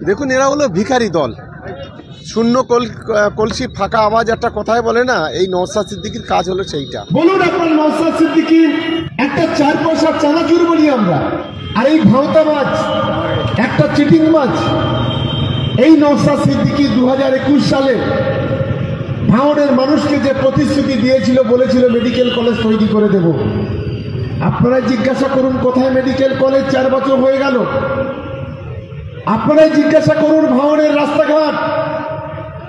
দেখুন, এরা হলো ভিখারি দল। শূন্য কলসি ফাঁকা আওয়াজ একটা কথায় বলে না, এই নওশাদ সিদ্দিকীর কাজ হলো সেইটা। বলুন আপনার নওশাদ সিদ্দিকী একটা 4 পয়সা চানাচুর বলি আমরা, আর এই ভাঁওতা মাছ একটা চিটিং মাছ। এই নওশাদ সিদ্দিকী 2021 সালে ভাঙড়ের মানুষকে যে প্রতিশ্রুতি দিয়েছিল, বলেছিল মেডিকেল কলেজ তৈরি করে দেব। আপনারা জিজ্ঞাসা করুন কোথায় মেডিকেল কলেজ, 4 বছর হয়ে গেল। আপনারাই জিজ্ঞাসা করুন ভাঙড়ের রাস্তাঘাট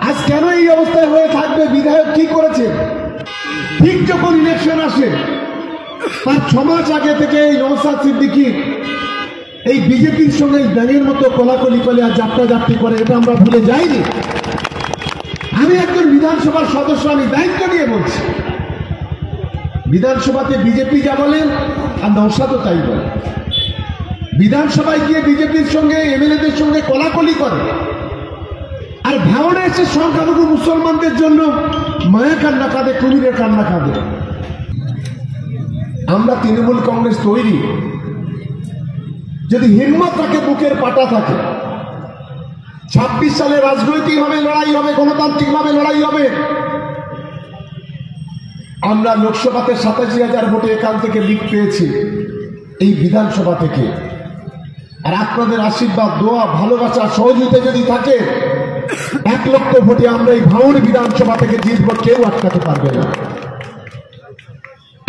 আজ কেন এই অবস্থায় হয়ে থাকবে। বিধায়ক কি করেছে? ঠিক যখন ইলেকশন আসে তার 6 মাস আগে থেকে এই নওশাদ সিদ্দিকী এই বিজেপির সঙ্গে ব্যাঙের মতো কোলাকুলি করে আর যাত্রাযাত্রী করে, এটা আমরা ভুলে যাইনি। আমি একজন বিধানসভার সদস্য, আমি দায়িত্ব নিয়ে বলছি, বিধানসভাতে বিজেপি যা বলেন আর নওশাদও তাই বলে। বিধানসভায় গিয়ে বিজেপির সঙ্গে এমএলএদের সঙ্গে কোলাকুলি করে, আর ভাঙড়ে এসে সংখ্যালঘু মুসলমানদের জন্য মায়া কান্না কাঁদে, কুমিরের কান্না কাঁদে। আমরা তৃণমূল কংগ্রেস তৈরি, যদি হিম্মত থাকে, বুকের পাটা থাকে। 26 সালে রাজনৈতিকভাবে লড়াই হবে, গণতান্ত্রিকভাবে লড়াই হবে। আমরা লোকসভাতে 87,000 ভোটে এখান থেকে লিড পেয়েছি, এই বিধানসভা থেকে। আর আপনাদের আশীর্বাদ, দোয়া, ভালোবাসা, সহযোগিতা যদি থাকে, 1 লক্ষ ভোটে আমরা এই ভাঙড় বিধানসভা থেকে জিতব, কেউ আটকাতে পারবে না।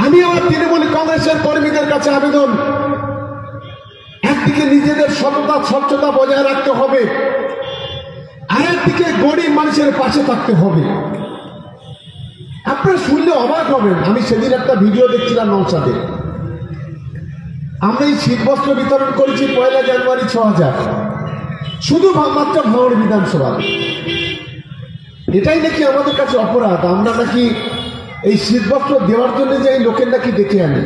আমি আমার তৃণমূল কংগ্রেসের কর্মীদের কাছে আবেদন, একদিকে নিজেদের সততা স্বচ্ছতা বজায় রাখতে হবে, আরেকদিকে গরিব মানুষের পাশে থাকতে হবে। আপনারা শুনলে অবাক হবেন, আমি সেদিন একটা ভিডিও দেখছিলাম নওশাদে। আমরা এই শীতবস্ত্র বিতরণ করেছি 1 জানুয়ারি 6,000, শুধু মাত্র ভাঙড় বিধানসভা। এটাই নাকি আমাদের কাছে অপরাধ। আমরা নাকি এই শীতবস্ত্র দেওয়ার জন্য যে এই লোকের নাকি ডেকে আনি।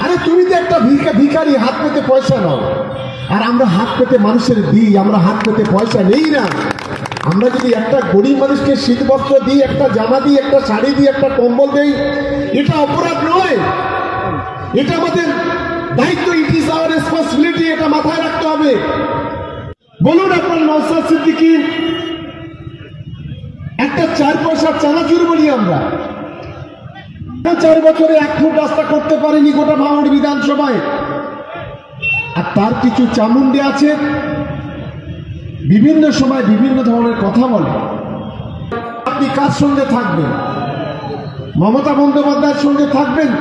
আরে তুমি তো একটা ভিখারি, হাত পেতে পয়সা নাও, আর আমরা হাত পেতে মানুষের দিই, আমরা হাত পেতে পয়সা নেই না। আমরা যদি একটা গরিব মানুষকে শীতবস্ত্র দিই, একটা জামা দিই, একটা শাড়ি দিই, একটা কম্বল দিই, এটা অপরাধ নয়, এটা আমাদের দায়িত্ব। ইট ইজ আওয়ার রেসপন্সিবিলিটি, এটা মাথায় রাখতে হবে। বলুন আপনার নওশাদ সিদ্দিকী একটা 4 পয়সা চানাচুর বলি আমরা, 4 বছরে 1 ফুট রাস্তা করতে পারেনি গোটা ভাঙড় বিধানসভায়। আর তার কিছু চামুন্ডে আছে, বিভিন্ন সময় বিভিন্ন ধরনের কথা বলে। আপনি কার সঙ্গে থাকবেন? মমতা বন্দ্যোপাধ্যায়ের সঙ্গে থাকবেন,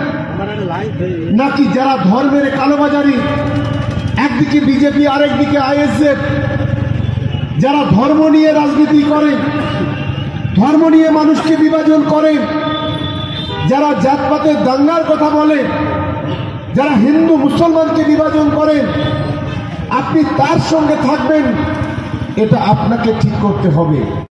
নাকি যারা ধর্মের কালোবাজারি, একদিকে বিজেপি আরেকদিকে আইএসএফ, যারা ধর্ম নিয়ে রাজনীতি করে, ধর্ম নিয়ে মানুষকে বিভাজন করে, যারা জাতপাতের দাঙ্গার কথা বলে, যারা হিন্দু মুসলমানকে বিভাজন করেন, আপনি তার সঙ্গে থাকবেন, এটা আপনাকে ঠিক করতে হবে।